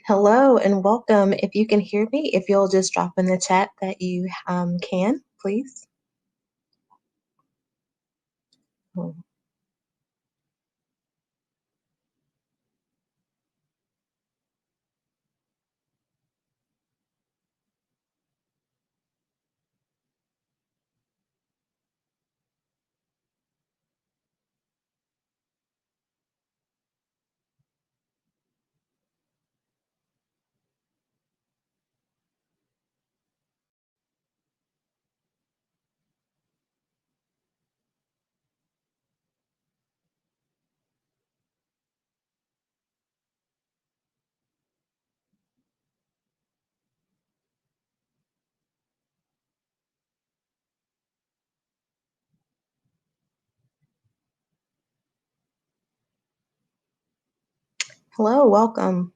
Hello and welcome. If you can hear me, if you'll just drop in the chat that you can, please. Hello, welcome.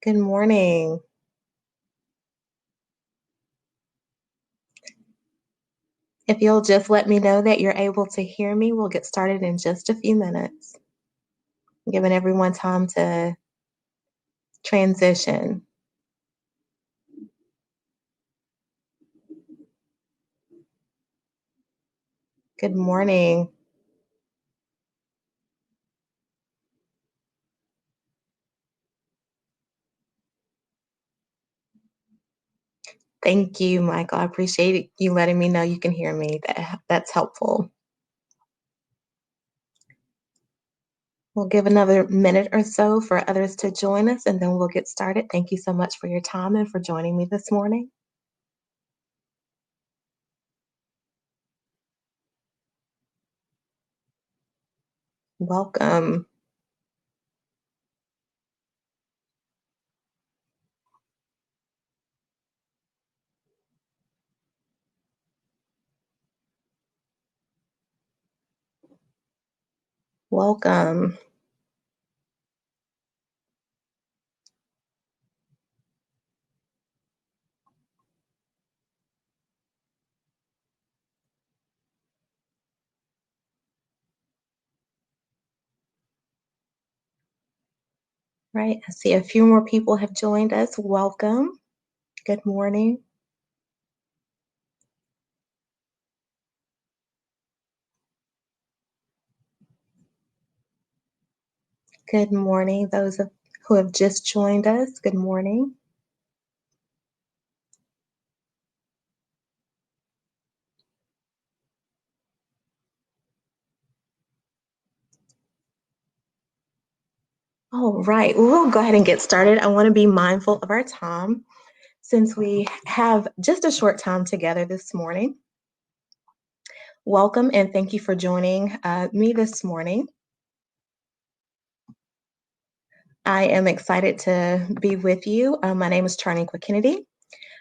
Good morning. If you'll just let me know that you're able to hear me, we'll get started in just a few minutes, giving everyone time to transition. Good morning. Thank you, Michael. I appreciate you letting me know you can hear me. That's helpful. We'll give another minute or so for others to join us, and then we'll get started. Thank you so much for your time and for joining me this morning. Welcome. Welcome. Right, I see a few more people have joined us. Welcome. Good morning. Good morning, who have just joined us. Good morning. All right, we'll go ahead and get started. I want to be mindful of our time since we have just a short time together this morning. Welcome and thank you for joining me this morning. I am excited to be with you. My name is Charnequa Kennedy.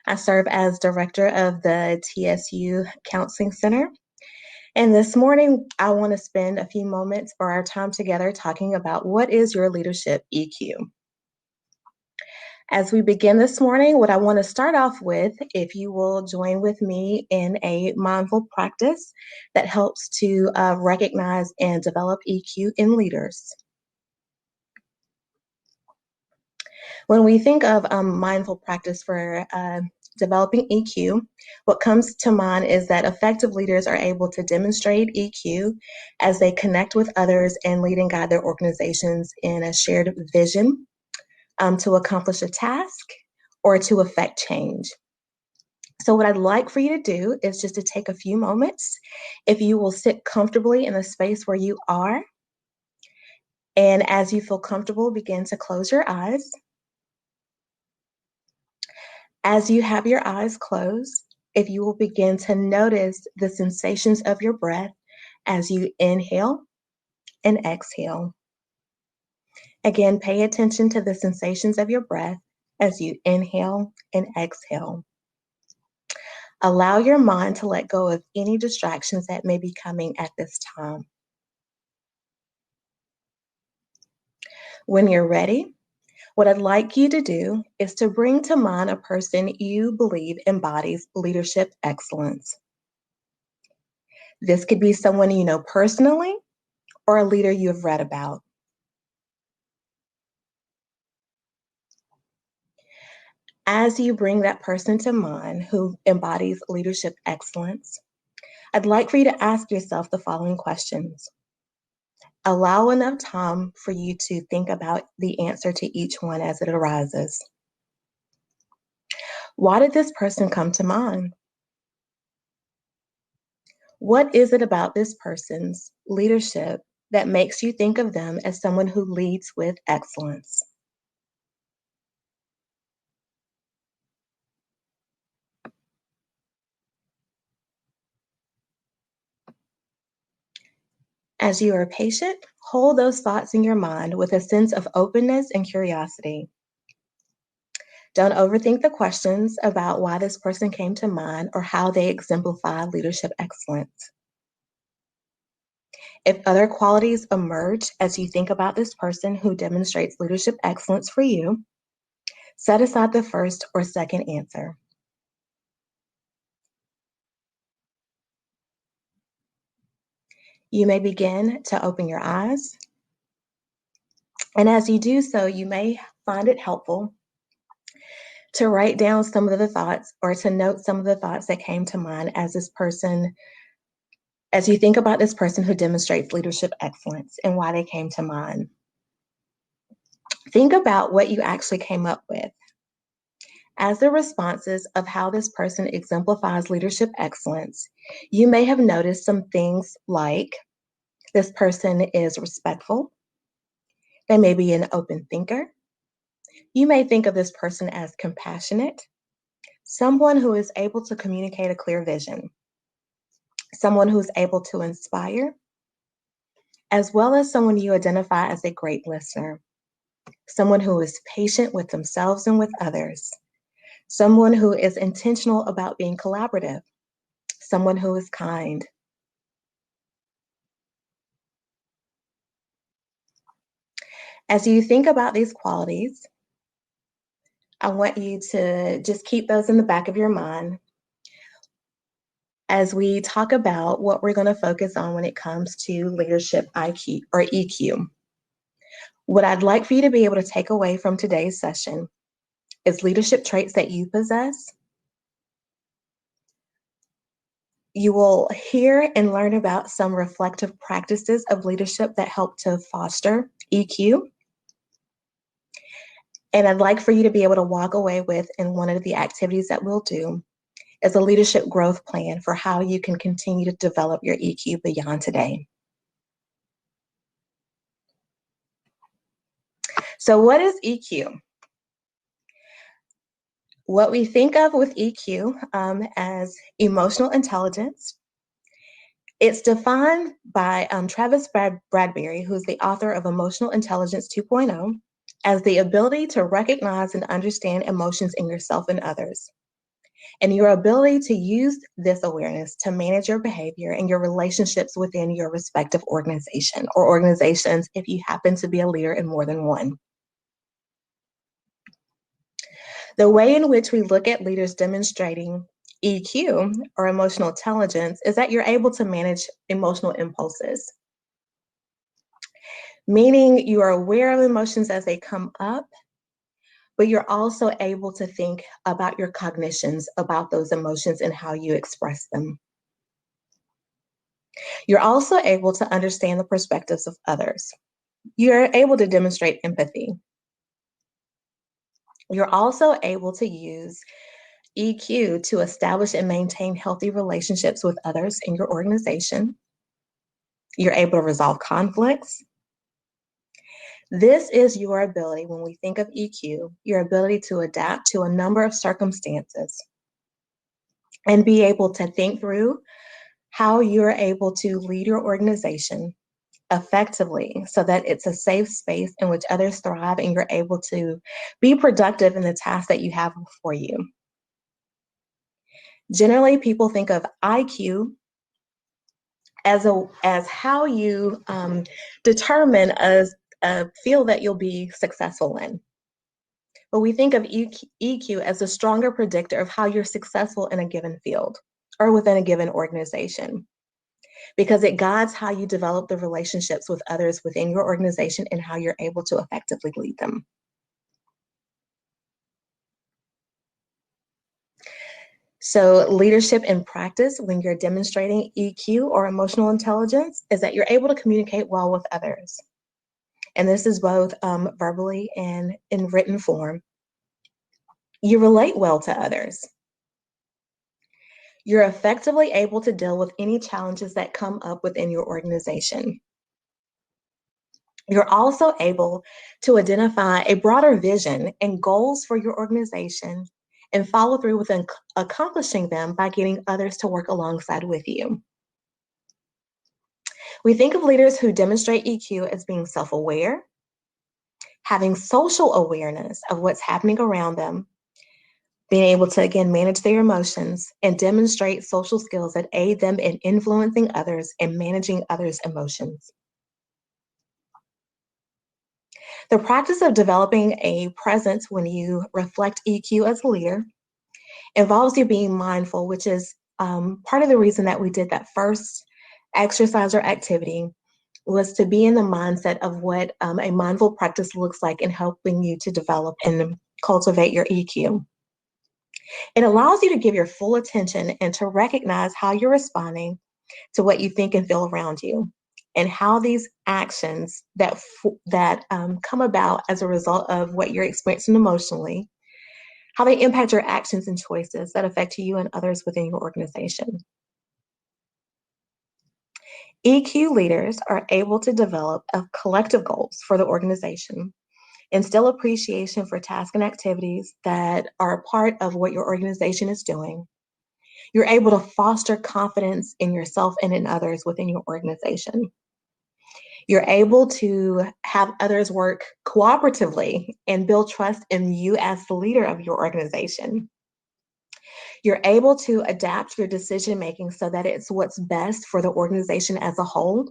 I serve as director of the TSU Counseling Center. And this morning, I want to spend a few moments for our time together talking about what is your leadership EQ. As we begin this morning, what I want to start off with, if you will join with me in a mindful practice that helps to recognize and develop EQ in leaders. When we think of mindful practice for developing EQ, what comes to mind is that effective leaders are able to demonstrate EQ as they connect with others and lead and guide their organizations in a shared vision to accomplish a task or to affect change. So what I'd like for you to do is just to take a few moments, if you will sit comfortably in the space where you are, and as you feel comfortable, begin to close your eyes. As you have your eyes closed, if you will begin to notice the sensations of your breath as you inhale and exhale. Again, pay attention to the sensations of your breath as you inhale and exhale. Allow your mind to let go of any distractions that may be coming at this time. When you're ready, what I'd like you to do is to bring to mind a person you believe embodies leadership excellence. This could be someone you know personally or a leader you have read about. As you bring that person to mind who embodies leadership excellence, I'd like for you to ask yourself the following questions. Allow enough time for you to think about the answer to each one as it arises. Why did this person come to mind? What is it about this person's leadership that makes you think of them as someone who leads with excellence? As you are patient, hold those thoughts in your mind with a sense of openness and curiosity. Don't overthink the questions about why this person came to mind or how they exemplify leadership excellence. If other qualities emerge as you think about this person who demonstrates leadership excellence for you, set aside the first or second answer. You may begin to open your eyes. And as you do so, you may find it helpful to write down some of the thoughts or to note some of the thoughts that came to mind as you think about this person who demonstrates leadership excellence and why they came to mind. Think about what you actually came up with. As the responses of how this person exemplifies leadership excellence, you may have noticed some things like this person is respectful. They may be an open thinker. You may think of this person as compassionate, someone who is able to communicate a clear vision, someone who's able to inspire, as well as someone you identify as a great listener, someone who is patient with themselves and with others, someone who is intentional about being collaborative, someone who is kind. As you think about these qualities, I want you to just keep those in the back of your mind as we talk about what we're going to focus on when it comes to leadership IQ or EQ. What I'd like for you to be able to take away from today's session is leadership traits that you possess. You will hear and learn about some reflective practices of leadership that help to foster EQ. And I'd like for you to be able to walk away with, in one of the activities that we'll do, is a leadership growth plan for how you can continue to develop your EQ beyond today. So what is EQ? What we think of with EQ as emotional intelligence, it's defined by Travis Bradbury, who's the author of Emotional Intelligence 2.0, as the ability to recognize and understand emotions in yourself and others, and your ability to use this awareness to manage your behavior and your relationships within your respective organization or organizations if you happen to be a leader in more than one. The way in which we look at leaders demonstrating EQ or emotional intelligence is that you're able to manage emotional impulses, meaning you are aware of emotions as they come up, but you're also able to think about your cognitions about those emotions and how you express them. You're also able to understand the perspectives of others. You're able to demonstrate empathy. You're also able to use EQ to establish and maintain healthy relationships with others in your organization. You're able to resolve conflicts. This is your ability, when we think of EQ, your ability to adapt to a number of circumstances and be able to think through how you're able to lead your organization effectively so that it's a safe space in which others thrive and you're able to be productive in the tasks that you have before you. Generally, people think of IQ as how you determine a field that you'll be successful in. But we think of EQ as a stronger predictor of how you're successful in a given field or within a given organization, because it guides how you develop the relationships with others within your organization and how you're able to effectively lead them. So leadership in practice, when you're demonstrating EQ or emotional intelligence, is that you're able to communicate well with others. And this is both verbally and in written form. You relate well to others. You're effectively able to deal with any challenges that come up within your organization. You're also able to identify a broader vision and goals for your organization and follow through with accomplishing them by getting others to work alongside with you. We think of leaders who demonstrate EQ as being self-aware, having social awareness of what's happening around them, being able to, again, manage their emotions and demonstrate social skills that aid them in influencing others and managing others' emotions. The practice of developing a presence when you reflect EQ as a leader involves you being mindful, which is part of the reason that we did that first exercise or activity, was to be in the mindset of what a mindful practice looks like in helping you to develop and cultivate your EQ. It allows you to give your full attention and to recognize how you're responding to what you think and feel around you, and how these actions that come about as a result of what you're experiencing emotionally, how they impact your actions and choices that affect you and others within your organization. EQ leaders are able to develop collective goals for the organization, instill appreciation for tasks and activities that are a part of what your organization is doing. You're able to foster confidence in yourself and in others within your organization. You're able to have others work cooperatively and build trust in you as the leader of your organization. You're able to adapt your decision-making so that it's what's best for the organization as a whole.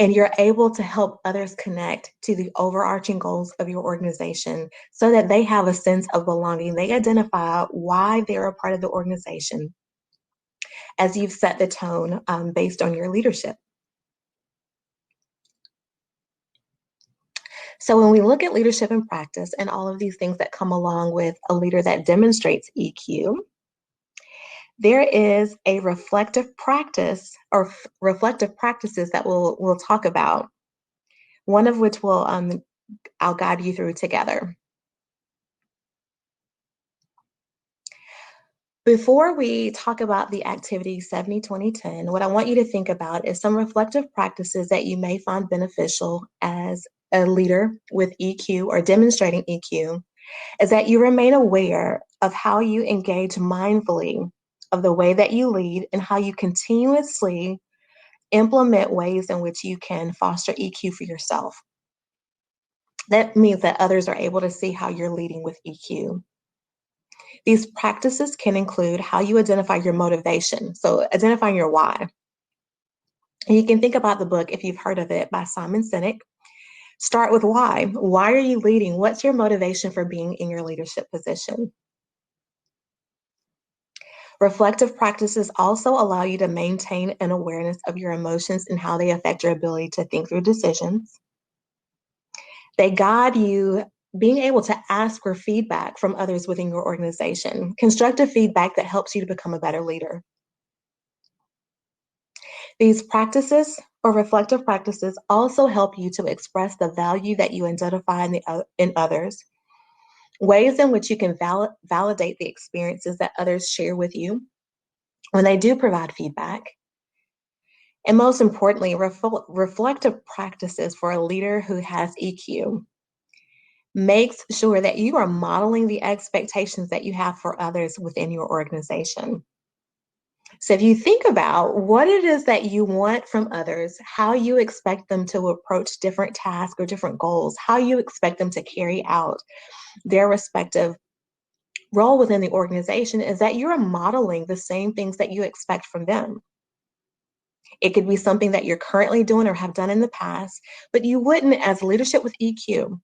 and you're able to help others connect to the overarching goals of your organization so that they have a sense of belonging. They identify why they're a part of the organization as you've set the tone based on your leadership. So when we look at leadership and practice and all of these things that come along with a leader that demonstrates EQ, there is a reflective practice or reflective practices that we'll talk about, one of which I'll guide you through together. Before we talk about the activity 70-20-10, what I want you to think about is some reflective practices that you may find beneficial as a leader with EQ or demonstrating EQ, is that you remain aware of how you engage mindfully of the way that you lead and how you continuously implement ways in which you can foster EQ for yourself. That means that others are able to see how you're leading with EQ. These practices can include how you identify your motivation, so identifying your why. And you can think about the book, if you've heard of it, by Simon Sinek. Start with why. Why are you leading? What's your motivation for being in your leadership position? Reflective practices also allow you to maintain an awareness of your emotions and how they affect your ability to think through decisions. They guide you being able to ask for feedback from others within your organization, constructive feedback that helps you to become a better leader. These practices or reflective practices also help you to express the value that you identify in others, ways in which you can validate the experiences that others share with you when they do provide feedback. And most importantly, reflective practices for a leader who has EQ makes sure that you are modeling the expectations that you have for others within your organization. So if you think about what it is that you want from others, how you expect them to approach different tasks or different goals, how you expect them to carry out their respective role within the organization, is that you're modeling the same things that you expect from them. It could be something that you're currently doing or have done in the past, but you wouldn't, as a leader with EQ,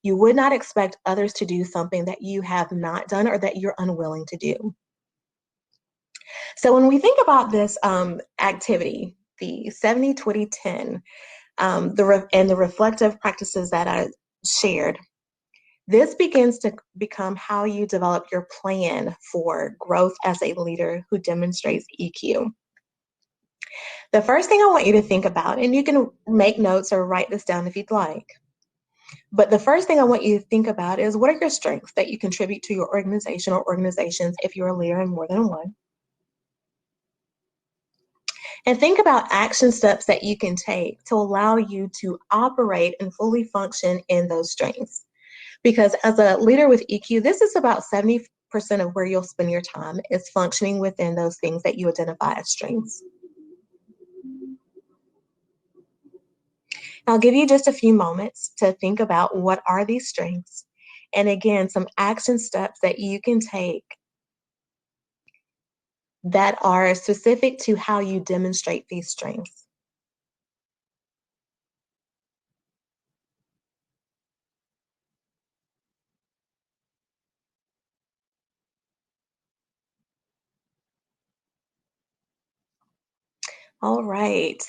you would not expect others to do something that you have not done or that you're unwilling to do. So when we think about this activity, the 70-20-10, and the reflective practices that I shared, this begins to become how you develop your plan for growth as a leader who demonstrates EQ. The first thing I want you to think about, and you can make notes or write this down if you'd like, but the first thing I want you to think about is, what are your strengths that you contribute to your organization or organizations if you're a leader in more than one? And think about action steps that you can take to allow you to operate and fully function in those strengths. Because as a leader with EQ, this is about 70% of where you'll spend your time is functioning within those things that you identify as strengths. I'll give you just a few moments to think about what are these strengths, and again, some action steps that you can take that are specific to how you demonstrate these strengths. All right.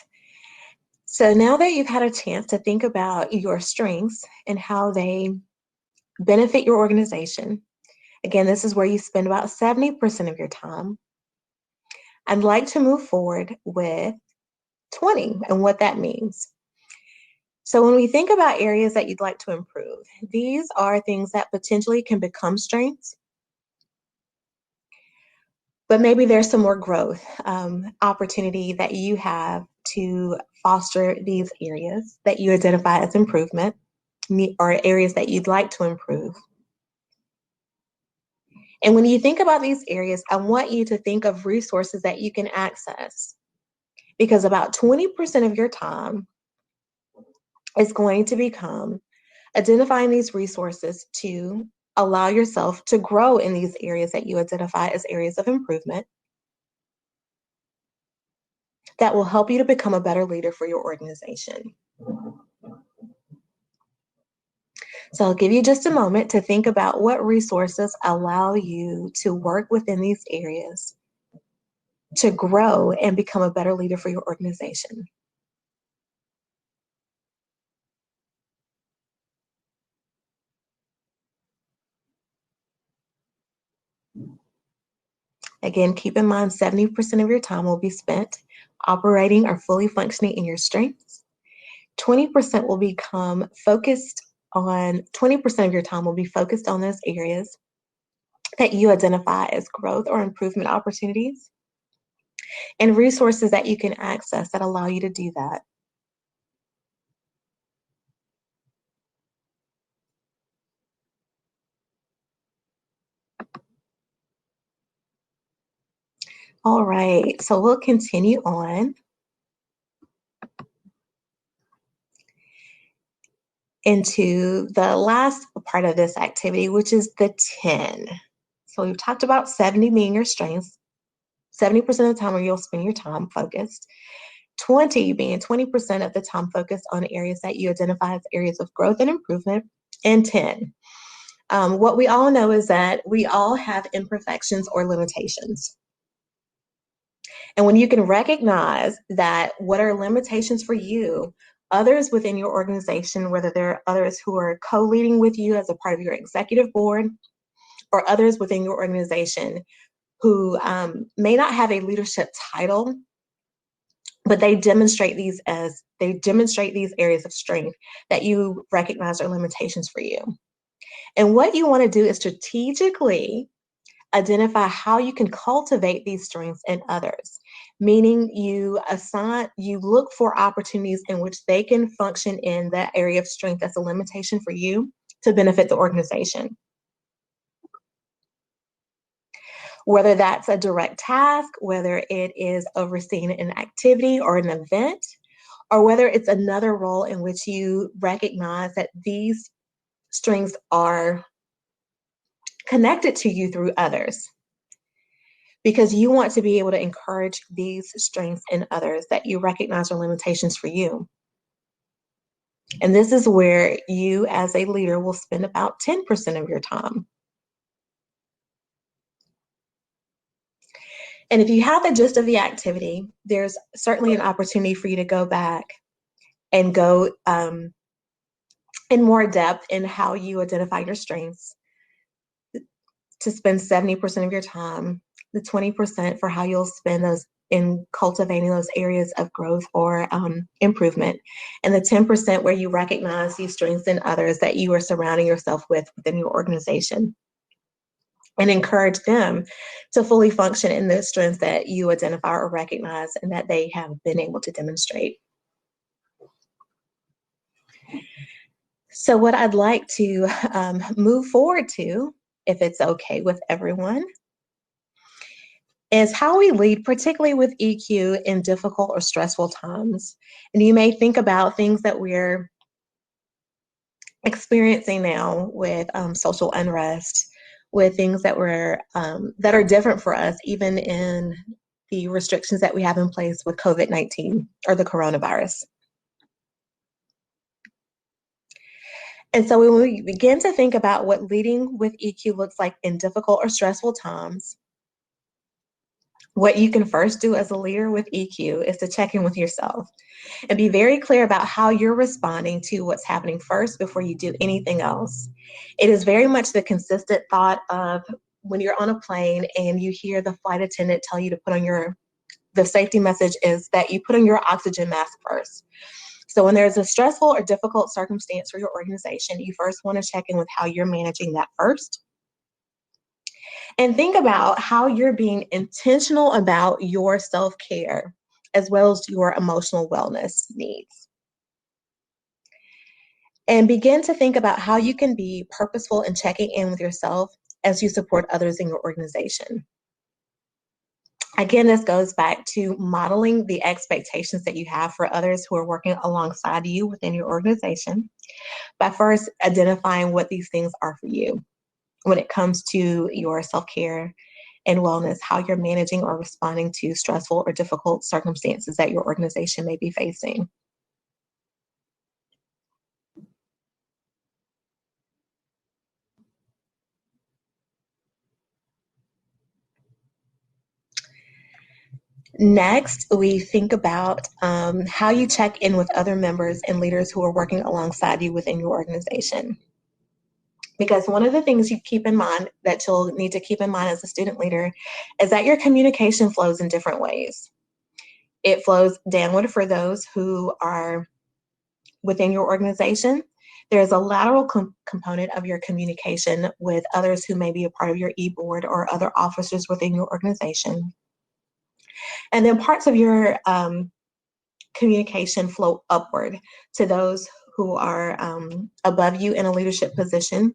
So now that you've had a chance to think about your strengths and how they benefit your organization, again, this is where you spend about 70% of your time. I'd like to move forward with 20 and what that means. So when we think about areas that you'd like to improve, these are things that potentially can become strengths, but maybe there's some more growth opportunity that you have to foster these areas that you identify as improvement or areas that you'd like to improve. And when you think about these areas, I want you to think of resources that you can access, because about 20% of your time is going to become identifying these resources to allow yourself to grow in these areas that you identify as areas of improvement. that will help you to become a better leader for your organization. So I'll give you just a moment to think about what resources allow you to work within these areas to grow and become a better leader for your organization. Again, keep in mind 70% of your time will be spent operating or fully functioning in your strengths. 20% will become focused on, 20% of your time will be focused on those areas that you identify as growth or improvement opportunities and resources that you can access that allow you to do that. All right, so we'll continue on into the last part of this activity, which is the 10. So we've talked about 70 being your strengths, 70% of the time where you'll spend your time focused, 20 being 20% of the time focused on areas that you identify as areas of growth and improvement, and 10. What we all know is that we all have imperfections or limitations. And when you can recognize that what are limitations for you, others within your organization, whether they're others who are co-leading with you as a part of your executive board, or others within your organization who may not have a leadership title, but they demonstrate these areas of strength that you recognize are limitations for you. And what you want to do is strategically identify how you can cultivate these strengths in others, meaning you look for opportunities in which they can function in that area of strength that's a limitation for you to benefit the organization. Whether that's a direct task, whether it is overseeing an activity or an event, or whether it's another role in which you recognize that these strengths are connected to you through others, because you want to be able to encourage these strengths in others that you recognize are limitations for you. And this is where you as a leader will spend about 10% of your time. And if you have the gist of the activity, there's certainly an opportunity for you to go back and go in more depth in how you identify your strengths, to spend 70% of your time, the 20% for how you'll spend those in cultivating those areas of growth or improvement, and the 10% where you recognize these strengths in others that you are surrounding yourself with within your organization, and encourage them to fully function in those strengths that you identify or recognize and that they have been able to demonstrate. So what I'd like to move forward to, if it's okay with everyone, is how we lead, particularly with EQ in difficult or stressful times. And you may think about things that we're experiencing now with social unrest, with things that that are different for us, even in the restrictions that we have in place with COVID-19 or the coronavirus. And so when we begin to think about what leading with EQ looks like in difficult or stressful times, what you can first do as a leader with EQ is to check in with yourself and be very clear about how you're responding to what's happening first before you do anything else. It is very much the consistent thought of when you're on a plane and you hear the flight attendant tell you to put on the safety message is that you put on your oxygen mask first. So when there's a stressful or difficult circumstance for your organization, you first want to check in with how you're managing that first. And think about how you're being intentional about your self-care as well as your emotional wellness needs. And begin to think about how you can be purposeful in checking in with yourself as you support others in your organization. Again, this goes back to modeling the expectations that you have for others who are working alongside you within your organization by first identifying what these things are for you when it comes to your self-care and wellness, how you're managing or responding to stressful or difficult circumstances that your organization may be facing. Next, we think about how you check in with other members and leaders who are working alongside you within your organization. Because one of the things you keep in mind that you'll need to keep in mind as a student leader is that your communication flows in different ways. It flows downward for those who are within your organization. There's a lateral component of your communication with others who may be a part of your e-board or other officers within your organization. And then parts of your communication flow upward to those who are above you in a leadership position.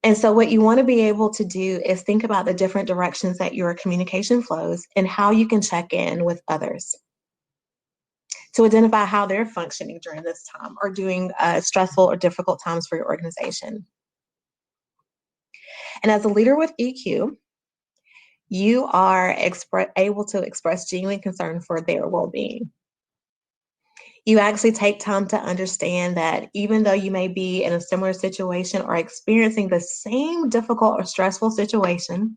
And so what you want to be able to do is think about the different directions that your communication flows and how you can check in with others to identify how they're functioning during this time or during stressful or difficult times for your organization. And as a leader with EQ, you are able to express genuine concern for their well-being. You actually take time to understand that even though you may be in a similar situation or experiencing the same difficult or stressful situation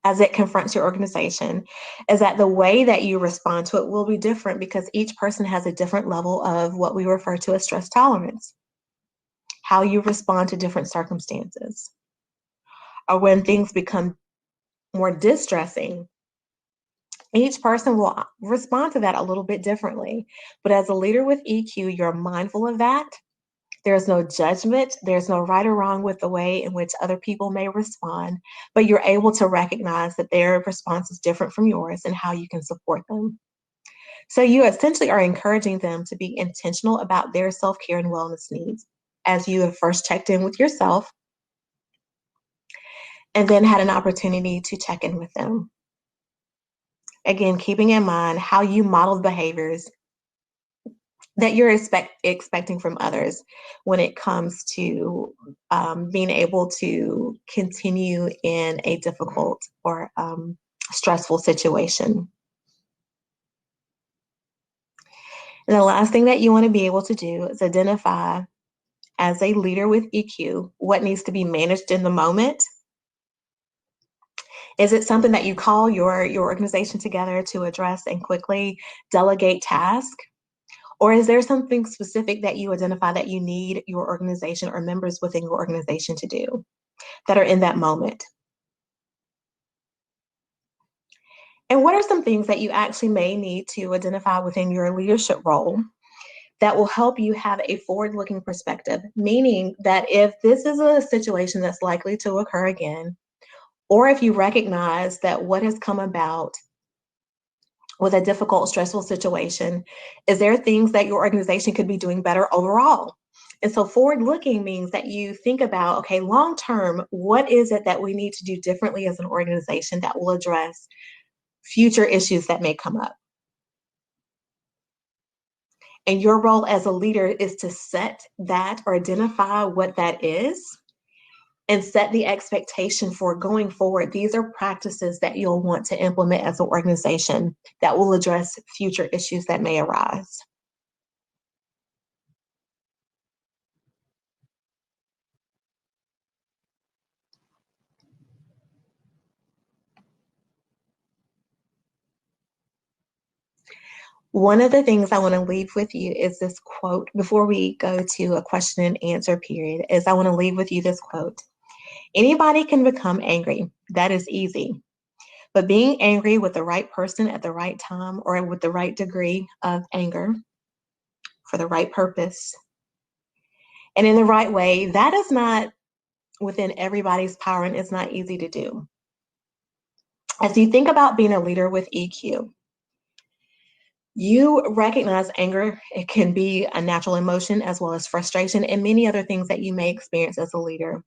as it confronts your organization, is that the way that you respond to it will be different because each person has a different level of what we refer to as stress tolerance, how you respond to different circumstances. Or when things become more distressing, each person will respond to that a little bit differently. But as a leader with EQ, you're mindful of that. There's no judgment. There's no right or wrong with the way in which other people may respond, but you're able to recognize that their response is different from yours and how you can support them. So you essentially are encouraging them to be intentional about their self-care and wellness needs as you have first checked in with yourself and then had an opportunity to check in with them. Again, keeping in mind how you model behaviors that you're expecting from others when it comes to being able to continue in a difficult or stressful situation. And the last thing that you want to be able to do is identify, as a leader with EQ, what needs to be managed in the moment. Is it something that you call your organization together to address and quickly delegate tasks? Or is there something specific that you identify that you need your organization or members within your organization to do that are in that moment? And what are some things that you actually may need to identify within your leadership role that will help you have a forward-looking perspective, meaning that if this is a situation that's likely to occur again, or if you recognize that what has come about with a difficult, stressful situation, is there things that your organization could be doing better overall? And so forward looking means that you think about, okay, long term, what is it that we need to do differently as an organization that will address future issues that may come up? And your role as a leader is to set that or identify what that is and set the expectation for going forward. These are practices that you'll want to implement as an organization that will address future issues that may arise. One of the things I want to leave with you is this quote. Before we go to a question and answer period, is I want to leave with you this quote. Anybody can become angry. That is easy. But being angry with the right person at the right time or with the right degree of anger for the right purpose and in the right way, that is not within everybody's power and it's not easy to do. As you think about being a leader with EQ, you recognize anger. It can be a natural emotion as well as frustration and many other things that you may experience as a leader.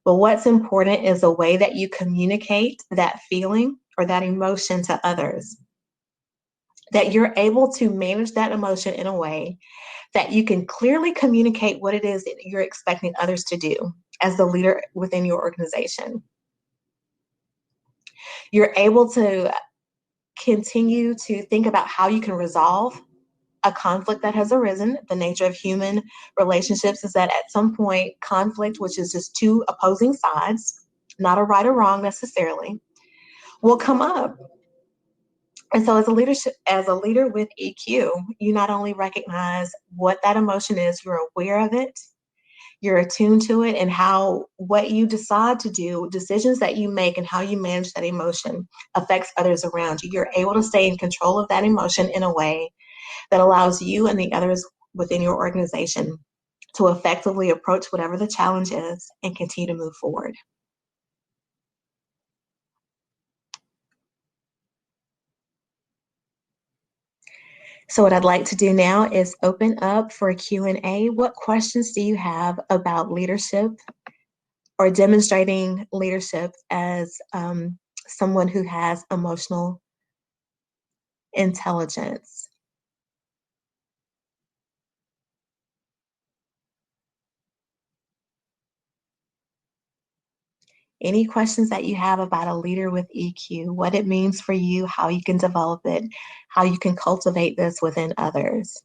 But what's important is the way that you communicate that feeling or that emotion to others, that you're able to manage that emotion in a way that you can clearly communicate what it is that you're expecting others to do. as the leader within your organization. You're able to continue to think about how you can resolve a conflict that has arisen. The nature of human relationships is that at some point, conflict, which is just two opposing sides, not a right or wrong necessarily, will come up. And so as a leader with EQ, you not only recognize what that emotion is, you're aware of it, you're attuned to it, and how what you decide to do, decisions that you make and how you manage that emotion affects others around you. You're able to stay in control of that emotion in a way that allows you and the others within your organization to effectively approach whatever the challenge is and continue to move forward. So what I'd like to do now is open up for a Q&A. What questions do you have about leadership or demonstrating leadership as someone who has emotional intelligence? Any questions that you have about a leader with EQ, what it means for you, how you can develop it, how you can cultivate this within others?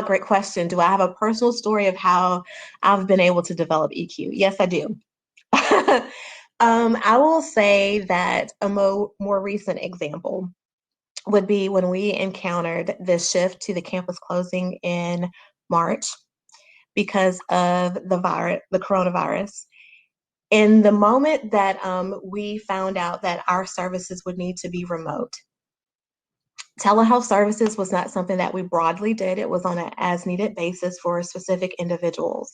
Great question. Do I have a personal story of how I've been able to develop EQ? Yes, I do. I will say that a more recent example would be when we encountered this shift to the campus closing in March because of the coronavirus. In the moment that we found out that our services would need to be remote, telehealth services was not something that we broadly did. It was on an as needed basis for specific individuals.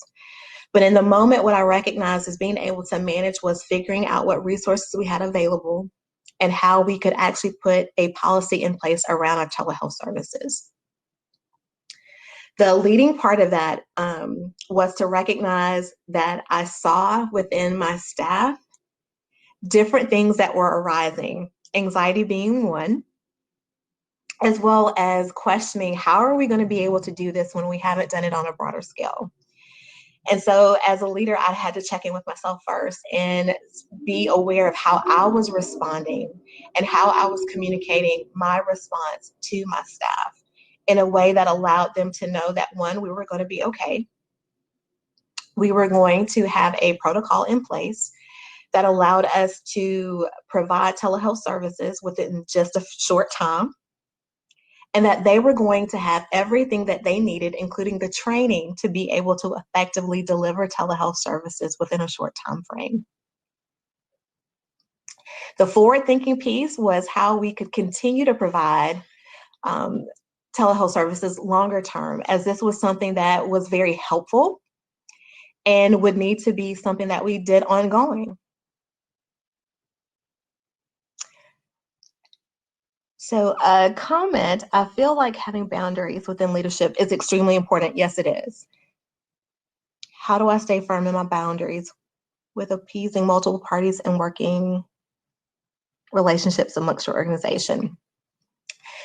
But in the moment, what I recognized as being able to manage was figuring out what resources we had available and how we could actually put a policy in place around our telehealth services. The leading part of that was to recognize that I saw within my staff different things that were arising, anxiety being one, as well as questioning how are we going to be able to do this when we haven't done it on a broader scale. And so as a leader, I had to check in with myself first and be aware of how I was responding and how I was communicating my response to my staff in a way that allowed them to know that, one, we were going to be okay. We were going to have a protocol in place that allowed us to provide telehealth services within just a short time, and that they were going to have everything that they needed, including the training, to be able to effectively deliver telehealth services within a short time frame. The forward-thinking piece was how we could continue to provide telehealth services longer term, as this was something that was very helpful and would need to be something that we did ongoing. So a comment, I feel like having boundaries within leadership is extremely important. Yes, it is. How do I stay firm in my boundaries with appeasing multiple parties and working relationships amongst your organization?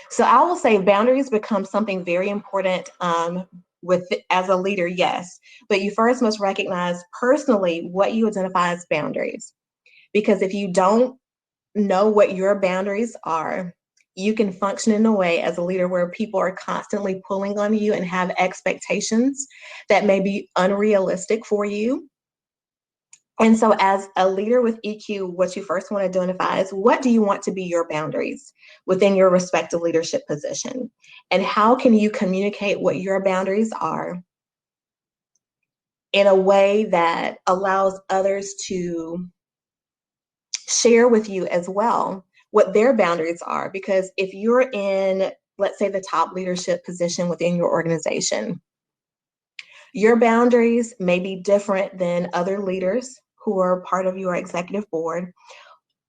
So I will say boundaries become something very important as a leader, yes, but you first must recognize personally what you identify as boundaries. Because if you don't know what your boundaries are, you can function in a way as a leader where people are constantly pulling on you and have expectations that may be unrealistic for you. And so as a leader with EQ, what you first want to identify is, what do you want to be your boundaries within your respective leadership position? And how can you communicate what your boundaries are in a way that allows others to share with you as well what their boundaries are? Because if you're in, let's say, the top leadership position within your organization, your boundaries may be different than other leaders who are part of your executive board,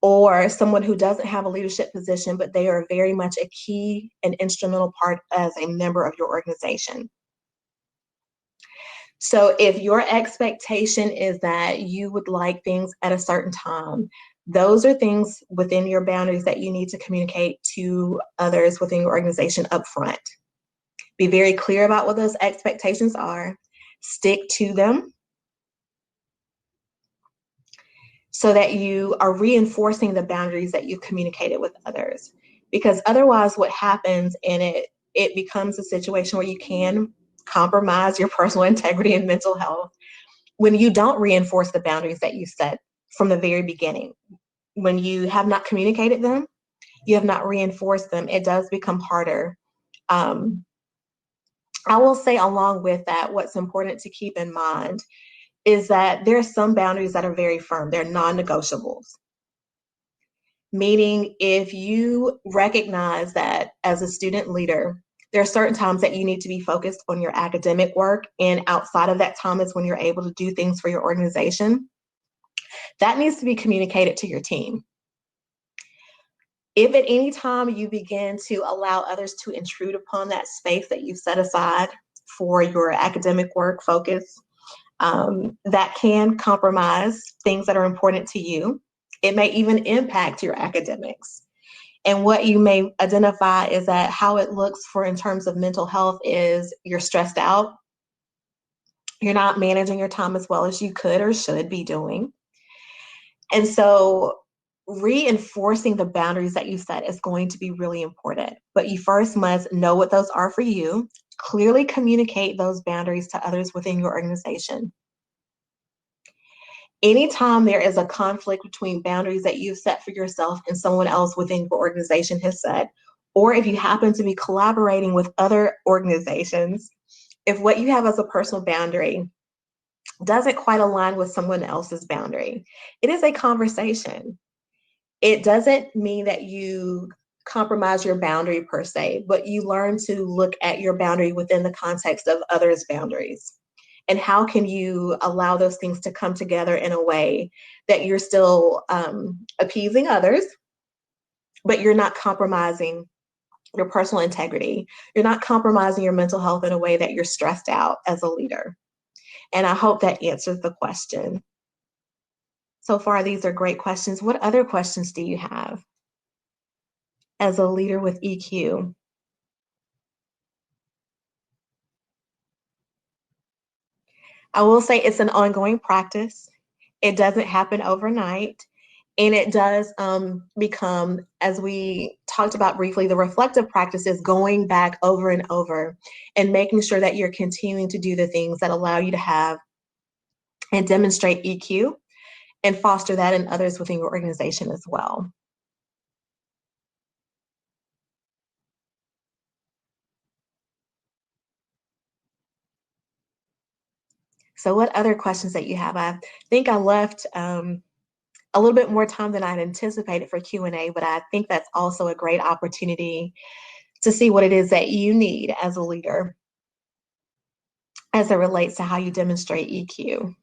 or someone who doesn't have a leadership position, but they are very much a key and instrumental part as a member of your organization. So if your expectation is that you would like things at a certain time, Those are things within your boundaries that you need to communicate to others within your organization up front. Be very clear about what those expectations are, stick to them so that you are reinforcing the boundaries that you've communicated with others. Because otherwise what happens, and it becomes a situation where you can compromise your personal integrity and mental health when you don't reinforce the boundaries that you set from the very beginning. When you have not communicated them, you have not reinforced them, it does become harder. I will say along with that, what's important to keep in mind is that there are some boundaries that are very firm. They're non-negotiables. Meaning, if you recognize that as a student leader, there are certain times that you need to be focused on your academic work, and outside of that time is when you're able to do things for your organization, that needs to be communicated to your team. If at any time you begin to allow others to intrude upon that space that you've set aside for your academic work focus, that can compromise things that are important to you. It may even impact your academics. And what you may identify is that how it looks for in terms of mental health is you're stressed out. You're not managing your time as well as you could or should be doing. And so reinforcing the boundaries that you set is going to be really important. But you first must know what those are for you, clearly communicate those boundaries to others within your organization. Anytime there is a conflict between boundaries that you've set for yourself and someone else within your organization has set, or if you happen to be collaborating with other organizations, if what you have as a personal boundary doesn't quite align with someone else's boundary, it is a conversation. It doesn't mean that you compromise your boundary per se, but you learn to look at your boundary within the context of others' boundaries. And how can you allow those things to come together in a way that you're still appeasing others, but you're not compromising your personal integrity. You're not compromising your mental health in a way that you're stressed out as a leader. And I hope that answers the question. So far, these are great questions. What other questions do you have as a leader with EQ? I will say it's an ongoing practice. It doesn't happen overnight. And it does become, as we talked about briefly, the reflective practice is going back over and over and making sure that you're continuing to do the things that allow you to have and demonstrate EQ and foster that in others within your organization as well. So what other questions that you have? I think I left a little bit more time than I'd anticipated for Q&A, but I think that's also a great opportunity to see what it is that you need as a leader as it relates to how you demonstrate EQ.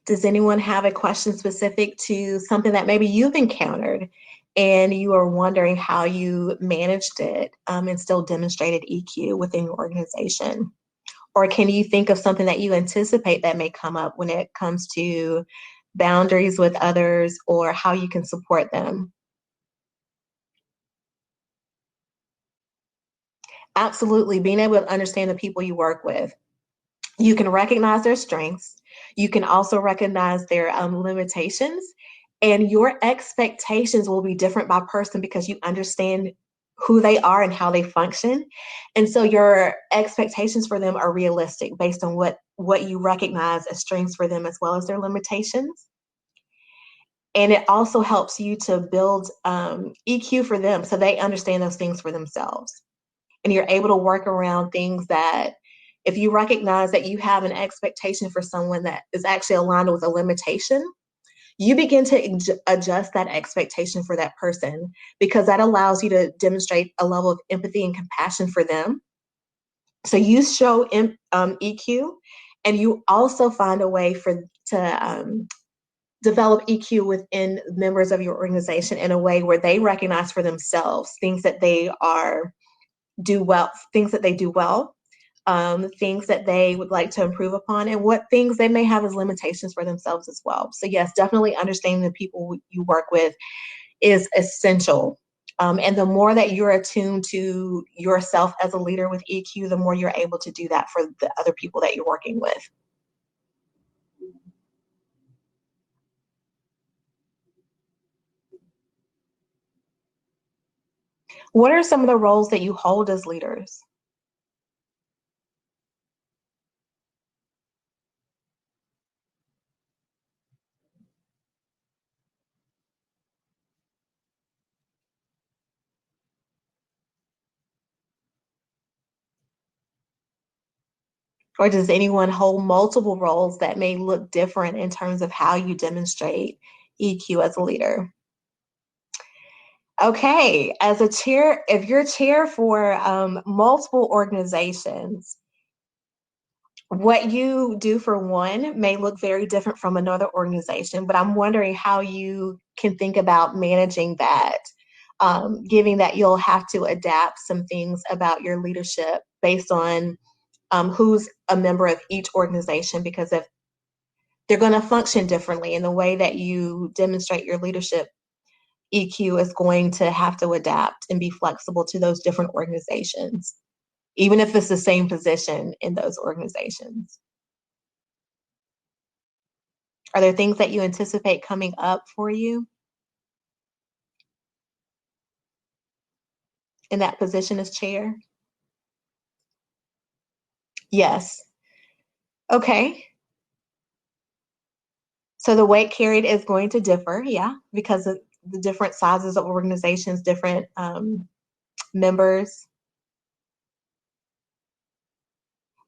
Does anyone have a question specific to something that maybe you've encountered and you are wondering how you managed it and still demonstrated EQ within your organization? Or can you think of something that you anticipate that may come up when it comes to boundaries with others or how you can support them? Absolutely, being able to understand the people you work with. You can recognize their strengths. You can also recognize their limitations, and your expectations will be different by person because you understand who they are and how they function. And so your expectations for them are realistic based on what you recognize as strengths for them as well as their limitations. And it also helps you to build EQ for them so they understand those things for themselves. And you're able to work around things that if you recognize that you have an expectation for someone that is actually aligned with a limitation, you begin to adjust that expectation for that person because that allows you to demonstrate a level of empathy and compassion for them. So you show EQ, and you also find a way to develop EQ within members of your organization in a way where they recognize for themselves things that they do well, things that they do well, things that they would like to improve upon, and what things they may have as limitations for themselves as well. So yes, definitely understanding the people you work with is essential. And the more that you're attuned to yourself as a leader with EQ, the more you're able to do that for the other people that you're working with. What are some of the roles that you hold as leaders? Or does anyone hold multiple roles that may look different in terms of how you demonstrate EQ as a leader? Okay, as a chair, if you're chair for multiple organizations, what you do for one may look very different from another organization, but I'm wondering how you can think about managing that, given that you'll have to adapt some things about your leadership based on who's a member of each organization, because if they're going to function differently in the way that you demonstrate your leadership, EQ is going to have to adapt and be flexible to those different organizations, even if it's the same position in those organizations. Are there things that you anticipate coming up for you in that position as chair? Yes. Okay. So the weight carried is going to differ, yeah, because of the different sizes of organizations, different members.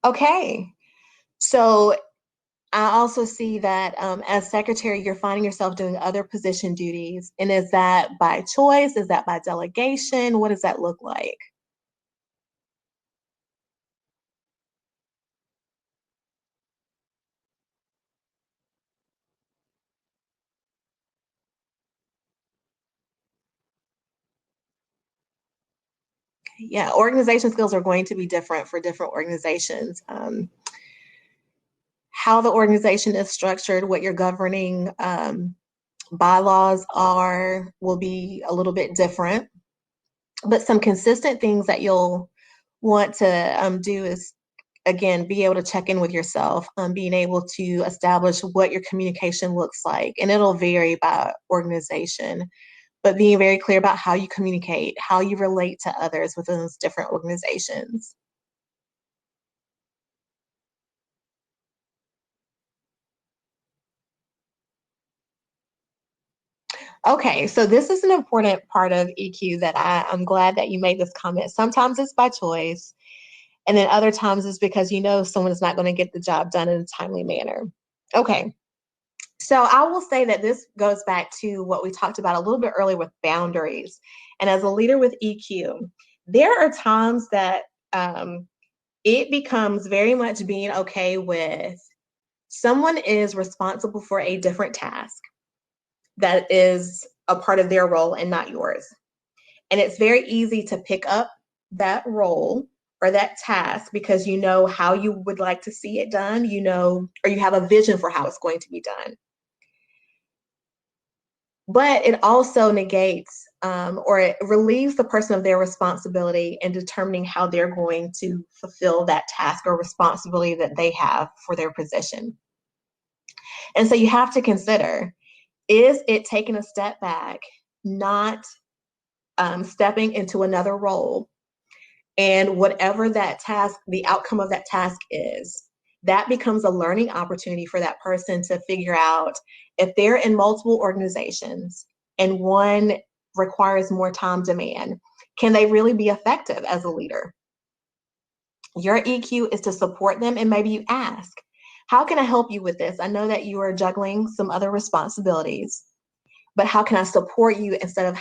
Okay. So I also see that as secretary, you're finding yourself doing other position duties. And is that by choice? Is that by delegation? What does that look like? Yeah, organization skills are going to be different for different organizations. How the organization is structured, what your governing bylaws are, will be a little bit different. But some consistent things that you'll want to do is, again, be able to check in with yourself, being able to establish what your communication looks like. And it'll vary by organization, but being very clear about how you communicate, how you relate to others within those different organizations. Okay, so this is an important part of EQ that I'm glad that you made this comment. Sometimes it's by choice, and then other times it's because you know someone is not going to get the job done in a timely manner. Okay, so I will say that this goes back to what we talked about a little bit earlier with boundaries. And as a leader with EQ, there are times that it becomes very much being okay with someone is responsible for a different task that is a part of their role and not yours. And it's very easy to pick up that role or that task because you know how you would like to see it done, you know, or you have a vision for how it's going to be done. But it also negates or it relieves the person of their responsibility in determining how they're going to fulfill that task or responsibility that they have for their position. And so you have to consider, is it taking a step back, not stepping into another role, and whatever that task, the outcome of that task is, that becomes a learning opportunity for that person to figure out if they're in multiple organizations and one requires more time demand, can they really be effective as a leader? Your EQ is to support them, and maybe you ask, how can I help you with this? I know that you are juggling some other responsibilities, but how can I support you instead of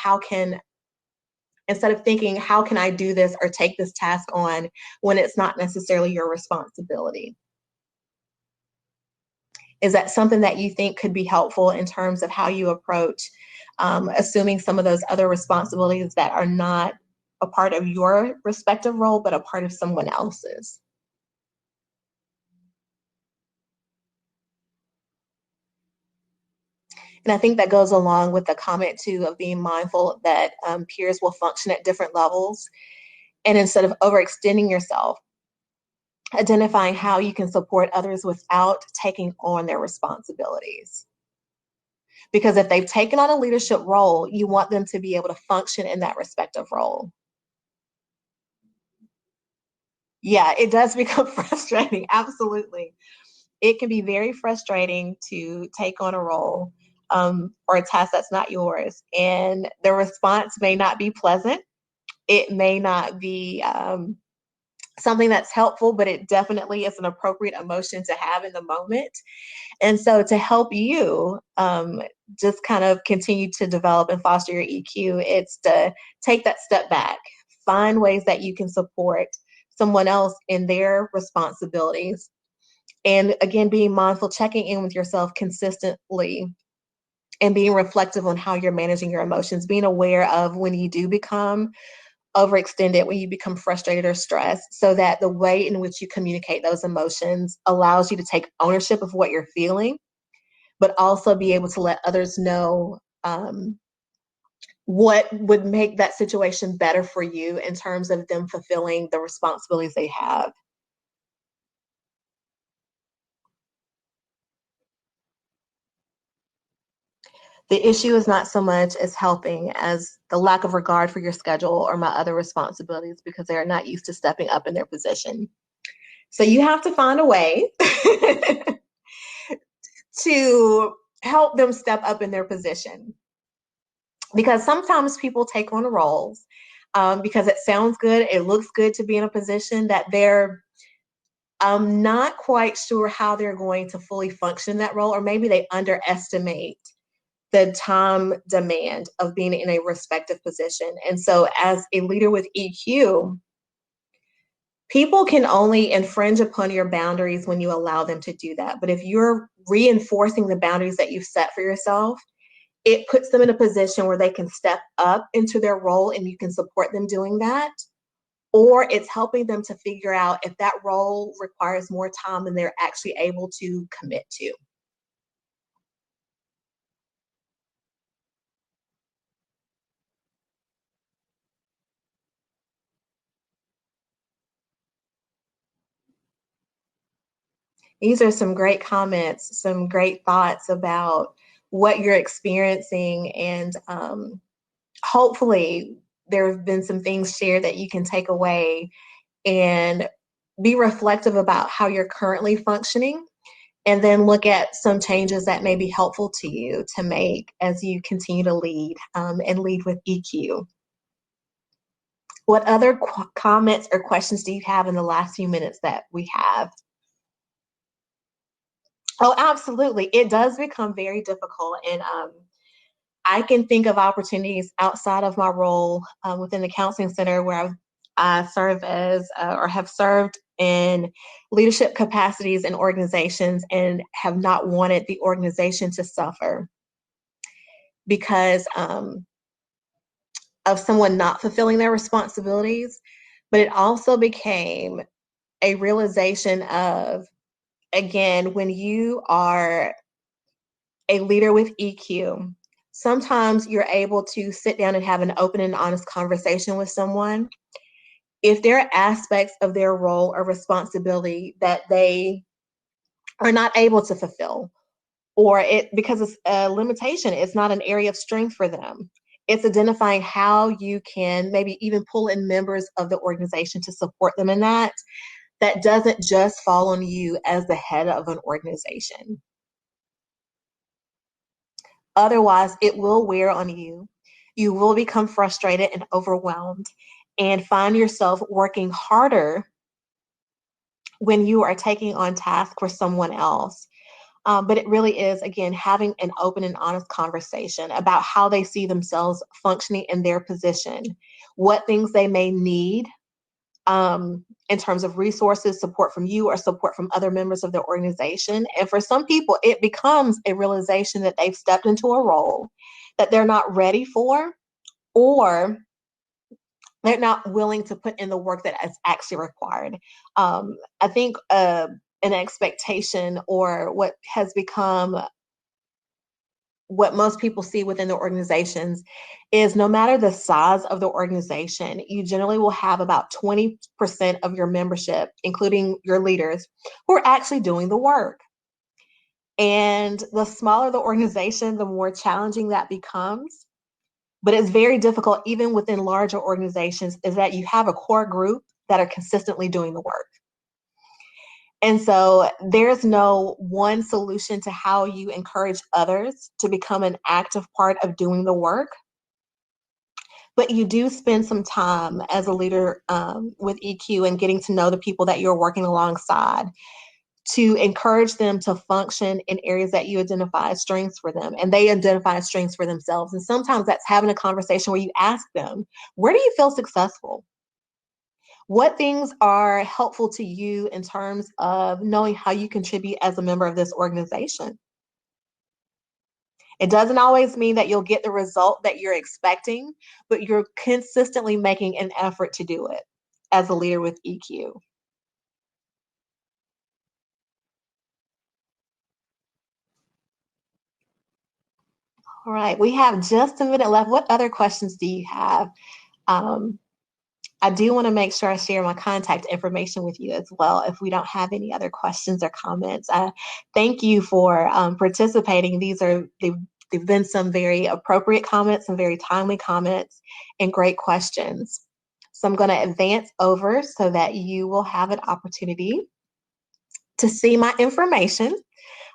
instead of thinking, how can I do this or take this task on when it's not necessarily your responsibility? Is that something that you think could be helpful in terms of how you approach assuming some of those other responsibilities that are not a part of your respective role, but a part of someone else's? And I think that goes along with the comment too of being mindful that peers will function at different levels. And instead of overextending yourself, identifying how you can support others without taking on their responsibilities. Because if they've taken on a leadership role, you want them to be able to function in that respective role. Yeah, it does become frustrating. Absolutely. It can be very frustrating to take on a role or a task that's not yours. And the response may not be pleasant. It may not be something that's helpful, but it definitely is an appropriate emotion to have in the moment. And so to help you just kind of continue to develop and foster your EQ, it's to take that step back, find ways that you can support someone else in their responsibilities. And again, being mindful, checking in with yourself consistently and being reflective on how you're managing your emotions, being aware of when you do become overextended, when you become frustrated or stressed, so that the way in which you communicate those emotions allows you to take ownership of what you're feeling, but also be able to let others know what would make that situation better for you in terms of them fulfilling the responsibilities they have. The issue is not so much as helping as the lack of regard for your schedule or my other responsibilities because they are not used to stepping up in their position. So you have to find a way to help them step up in their position. Because sometimes people take on roles because it sounds good, it looks good to be in a position that they're not quite sure how they're going to fully function in that role, or maybe they underestimate the time demand of being in a respective position. And so, as a leader with EQ, people can only infringe upon your boundaries when you allow them to do that. But if you're reinforcing the boundaries that you've set for yourself, it puts them in a position where they can step up into their role and you can support them doing that. Or it's helping them to figure out if that role requires more time than they're actually able to commit to. These are some great comments, some great thoughts about what you're experiencing, and hopefully there have been some things shared that you can take away and be reflective about how you're currently functioning, and then look at some changes that may be helpful to you to make as you continue to lead and lead with EQ. What other comments or questions do you have in the last few minutes that we have? Oh, absolutely. It does become very difficult. And I can think of opportunities outside of my role within the counseling center where I serve as or have served in leadership capacities in organizations and have not wanted the organization to suffer because of someone not fulfilling their responsibilities. But it also became a realization of, again, when you are a leader with EQ, sometimes you're able to sit down and have an open and honest conversation with someone. If there are aspects of their role or responsibility that they are not able to fulfill, or it because it's a limitation, it's not an area of strength for them. It's identifying how you can maybe even pull in members of the organization to support them in that. That doesn't just fall on you as the head of an organization. Otherwise, it will wear on you. You will become frustrated and overwhelmed and find yourself working harder when you are taking on tasks for someone else. But it really is, again, having an open and honest conversation about how they see themselves functioning in their position what things they may need in terms of resources, support from you or support from other members of the organization. And for some people, it becomes a realization that they've stepped into a role that they're not ready for, or they're not willing to put in the work that is actually required. I think an expectation, or what has become what most people see within the organizations, is no matter the size of the organization, you generally will have about 20% of your membership, including your leaders, who are actually doing the work. And the smaller the organization, the more challenging that becomes. But it's very difficult, even within larger organizations, is that you have a core group that are consistently doing the work. And so there's no one solution to how you encourage others to become an active part of doing the work. But you do spend some time as a leader with EQ and getting to know the people that you're working alongside, to encourage them to function in areas that you identify as strengths for them, and they identify as strengths for themselves. And sometimes that's having a conversation where you ask them, where do you feel successful? What things are helpful to you in terms of knowing how you contribute as a member of this organization? It doesn't always mean that you'll get the result that you're expecting, but you're consistently making an effort to do it as a leader with EQ. All right, we have just a minute left. What other questions do you have? Um, I do want to make sure I share my contact information with you as well if we don't have any other questions or comments. Thank you for participating. They've been some very appropriate comments, some very timely comments, and great questions. So I'm going to advance over so that you will have an opportunity to see my information.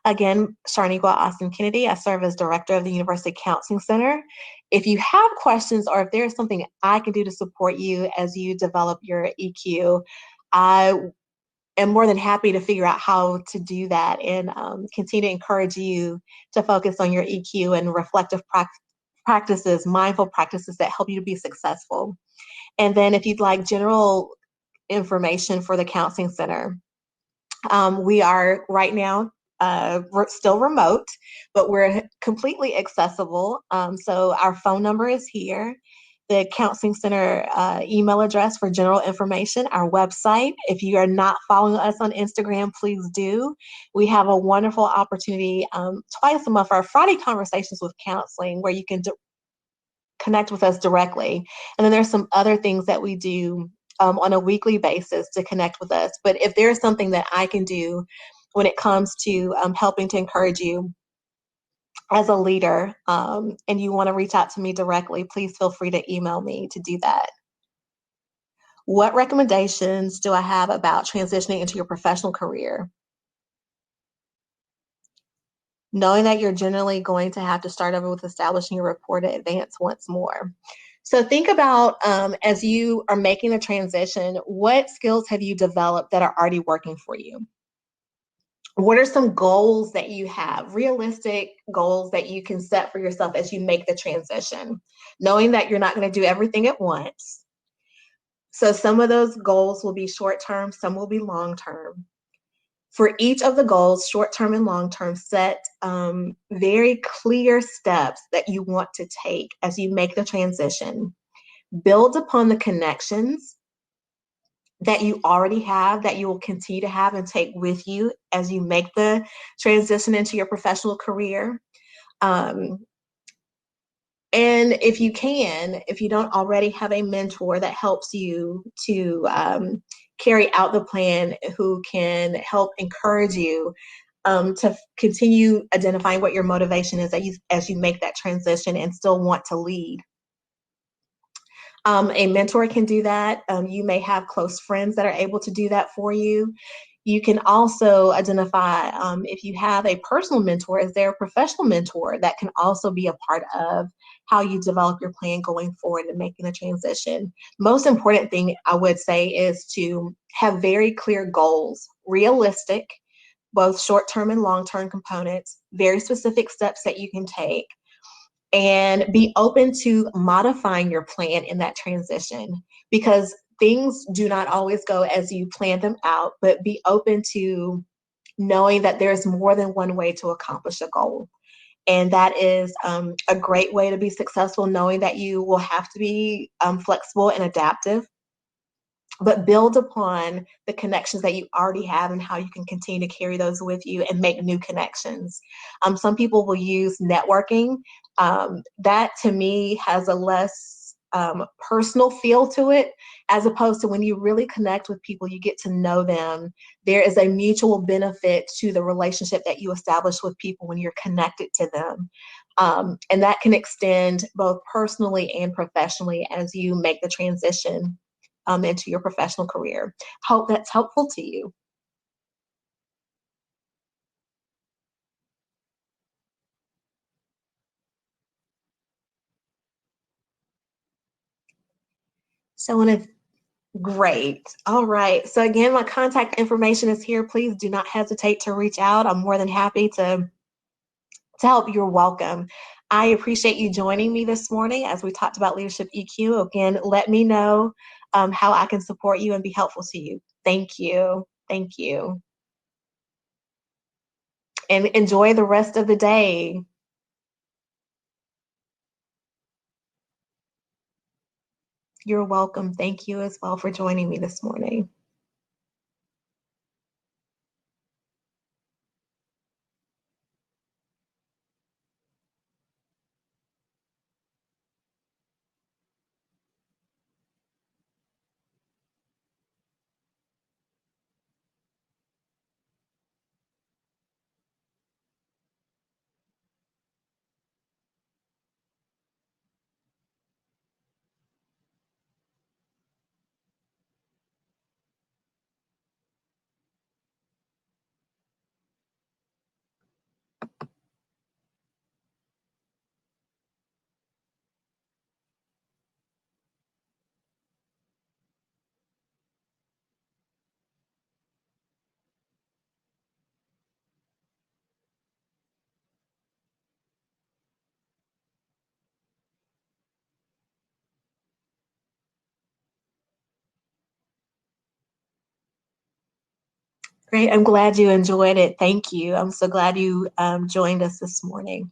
Again, Charnequa Austin Kennedy. I serve as director of the University Counseling Center. If you have questions, or if there's something I can do to support you as you develop your EQ, I am more than happy to figure out how to do that, and continue to encourage you to focus on your EQ and reflective practices, mindful practices that help you to be successful. And then if you'd like general information for the Counseling Center, we are right now we're still remote, but we're completely accessible. So our phone number is here. The Counseling Center email address for general information, our website. If you are not following us on Instagram, please do. We have a wonderful opportunity twice a month for our Friday Conversations with Counseling, where you can connect with us directly. And then there's some other things that we do on a weekly basis to connect with us. But if there's something that I can do when it comes to helping to encourage you as a leader, and you want to reach out to me directly, please feel free to email me to do that. What recommendations do I have about transitioning into your professional career? Knowing that you're generally going to have to start over with establishing your rapport to advance once more. So think about, as you are making the transition, what skills have you developed that are already working for you? What are some goals that you have, realistic goals that you can set for yourself as you make the transition, knowing that you're not going to do everything at once? So some of those goals will be short-term, some will be long-term. For each of the goals, short-term and long-term, set very clear steps that you want to take as you make the transition. Build upon the connections that you already have, that you will continue to have and take with you as you make the transition into your professional career. And if you can, if you don't already have a mentor that helps you to carry out the plan, who can help encourage you to continue identifying what your motivation is as you make that transition and still want to lead. A mentor can do that. You may have close friends that are able to do that for you. You can also identify, if you have a personal mentor, is there a professional mentor that can also be a part of how you develop your plan going forward and making the transition. Most important thing I would say is to have very clear goals, realistic, both short-term and long-term components, very specific steps that you can take, and be open to modifying your plan in that transition, because things do not always go as you plan them out, but be open to knowing that there's more than one way to accomplish a goal. And that is a great way to be successful, knowing that you will have to be flexible and adaptive, but build upon the connections that you already have and how you can continue to carry those with you and make new connections. Some people will use networking. That to me has a less personal feel to it, as opposed to when you really connect with people, you get to know them. There is a mutual benefit to the relationship that you establish with people when you're connected to them. And that can extend both personally and professionally as you make the transition into your professional career. Hope that's helpful to you. So, great. All right. So, again, my contact information is here. Please do not hesitate to reach out. I'm more than happy to help. You're welcome. I appreciate you joining me this morning as we talked about leadership EQ. Again, let me know how I can support you and be helpful to you. Thank you. Thank you. And enjoy the rest of the day. You're welcome. Thank you as well for joining me this morning. Great. I'm glad you enjoyed it. Thank you. I'm so glad you joined us this morning.